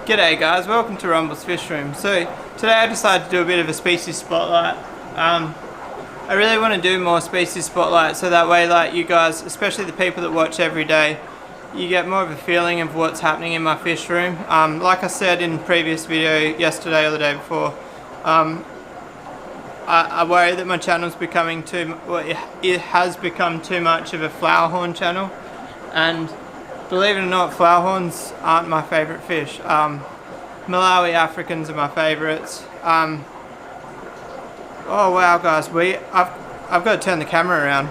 G'day guys, welcome to Rumble's Fish Room. So today I decided to do a bit of a species spotlight. I really want to do more species spotlight so that way like you guys, especially the people that watch every day, you get more of a feeling of what's happening in my fish room. Like I said in previous video yesterday or the day before, I worry that my channel's becoming it has become too much of a flower horn channel, and believe it or not, flower horns aren't my favourite fish. Malawi Africans are my favourites. Oh wow guys, I've got to turn the camera around.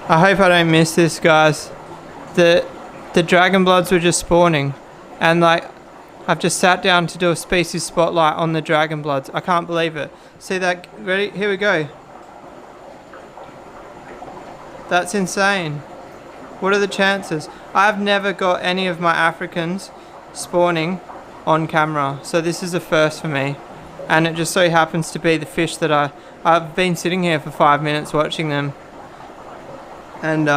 I hope I don't miss this guys. The dragon bloods were just spawning, and like I've just sat down to do a species spotlight on the dragon bloods. I can't believe it. See that? Ready? Here we go. That's insane. What are the chances? I've never got any of my Africans spawning on camera, so this is a first for me, and it just so happens to be the fish that I've been sitting here for 5 minutes watching them and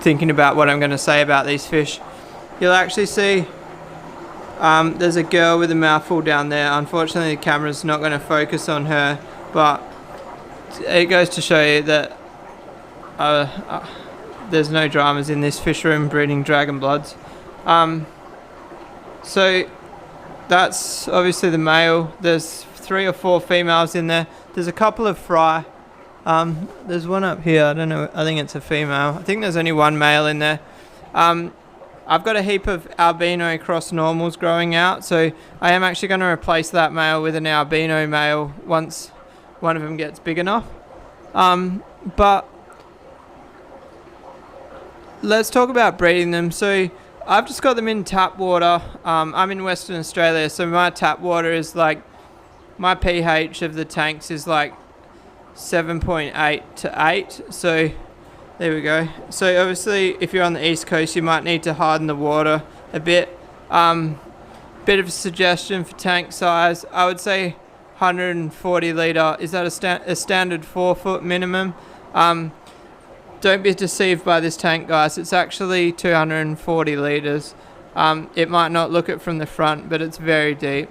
thinking about what I'm going to say about these fish. You'll actually see there's a girl with a mouthful down there. Unfortunately the camera's not going to focus on her, but it goes to show you that there's no dramas in this fish room breeding dragon bloods. So that's obviously the male. There's 3 or 4 females in there. There's a couple of fry. There's one up here, I don't know, I think it's a female. I think there's only 1 male in there. I've got a heap of albino cross normals growing out, so I am actually going to replace that male with an albino male once one of them gets big enough. But let's talk about breeding them. So I've just got them in tap water. I'm in Western Australia, so my tap water is like, my pH of the tanks is like 7.8 to 8, so there we go. So obviously if you're on the east coast you might need to harden the water a bit. Bit of a suggestion for tank size, I would say 140 litre. Is that a standard 4 foot minimum? Don't be deceived by this tank guys, it's actually 240 litres. It might not look it from the front, but it's very deep.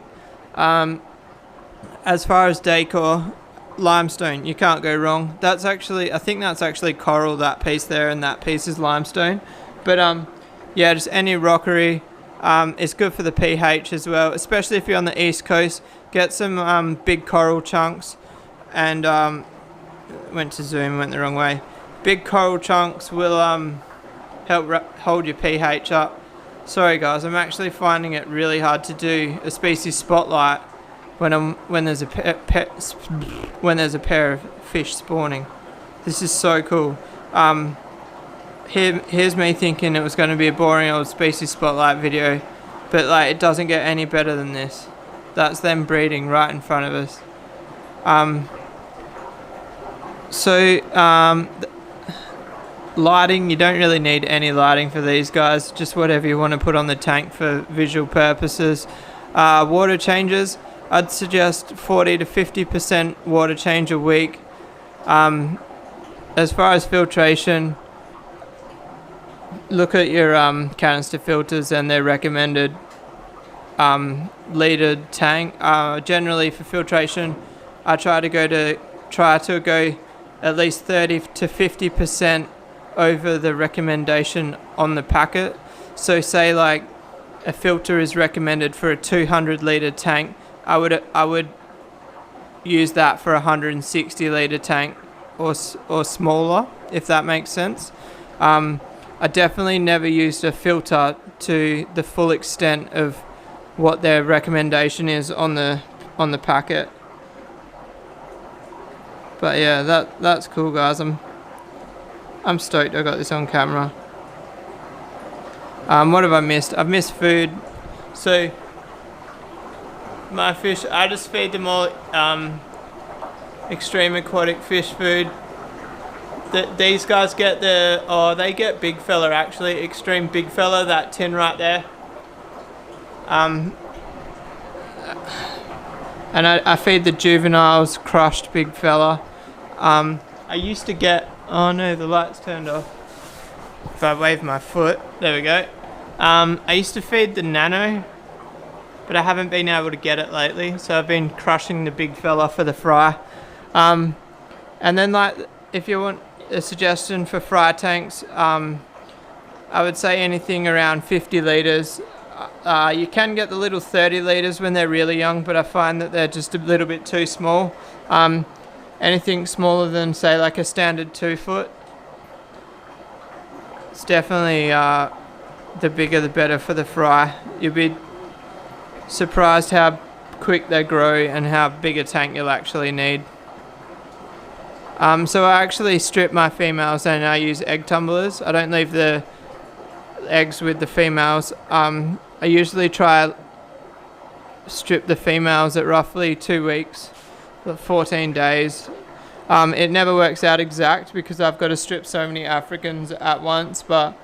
As far as decor, limestone, you can't go wrong. That's actually, I think that's actually coral, that piece there, and that piece is limestone. But yeah, just any rockery. It's good for the pH as well, especially if you're on the east coast. Get some big coral chunks, and went to zoom, went the wrong way. Big coral chunks will help hold your pH up. Sorry guys, I'm actually finding it really hard to do a species spotlight when there's a pair of fish spawning. This is so cool. Here's me thinking it was going to be a boring old species spotlight video, but like it doesn't get any better than this. That's them breeding right in front of us. Lighting, you don't really need any lighting for these guys, just whatever you want to put on the tank for visual purposes. Water changes, I'd suggest 40 to 50% water change a week. As far as filtration, look at your canister filters and their recommended litered tank. Generally for filtration, I try to go at least 30 to 50% over the recommendation on the packet. So say like a filter is recommended for a 200 litre tank, I would use that for a 160 litre tank or smaller, if that makes sense. I definitely never used a filter to the full extent of what their recommendation is on the packet. But yeah, that's cool guys. I'm stoked I got this on camera. What have I missed? I've missed food. So my fish, I just feed them all extreme aquatic fish food. These guys get they get big fella actually, extreme big fella, that tin right there. And I feed the juveniles crushed big fella. I used to get, oh no, the light's turned off. If I wave my foot, there we go. I used to feed the nano, but I haven't been able to get it lately, so I've been crushing the big fella for the fry. And then, like, if you want a suggestion for fry tanks, I would say anything around 50 litres. You can get the little 30 litres when they're really young, but I find that they're just a little bit too small. Anything smaller than, say, like a standard 2 foot, it's definitely the bigger the better for the fry. You'll be surprised how quick they grow and how big a tank you'll actually need. So I actually strip my females and I use egg tumblers. I don't leave the eggs with the females. I usually try strip the females at roughly 2 weeks, 14 days. It never works out exact because I've got to strip so many Africans at once, but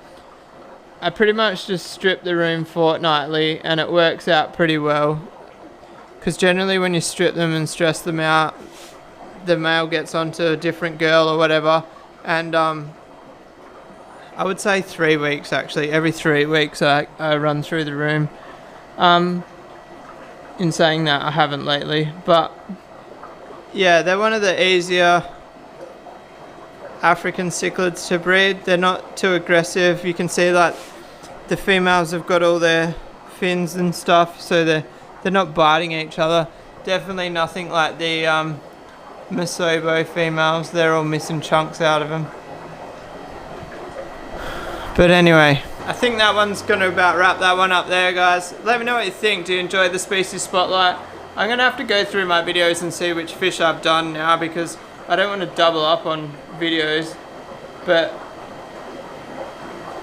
I pretty much just strip the room fortnightly and it works out pretty well. Because generally when you strip them and stress them out, the male gets onto a different girl or whatever, and I would say 3 weeks actually. Every 3 weeks I run through the room. In saying that, I haven't lately, but yeah, they're one of the easier African cichlids to breed. They're not too aggressive. You can see like the females have got all their fins and stuff, so they're not biting each other. Definitely nothing like the Masobo females. They're all missing chunks out of them. But anyway, I think that one's going to about wrap that one up there, guys. Let me know what you think. Do you enjoy the species spotlight? I'm going to have to go through my videos and see which fish I've done now because I don't want to double up on videos. But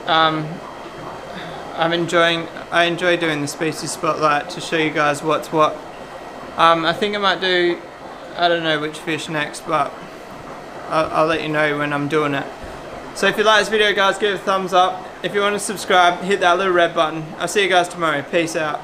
I enjoy doing the species spotlight to show you guys what's what. I think I might do, I don't know which fish next, but I'll let you know when I'm doing it. So if you like this video, guys, give it a thumbs up. If you want to subscribe, hit that little red button. I'll see you guys tomorrow. Peace out.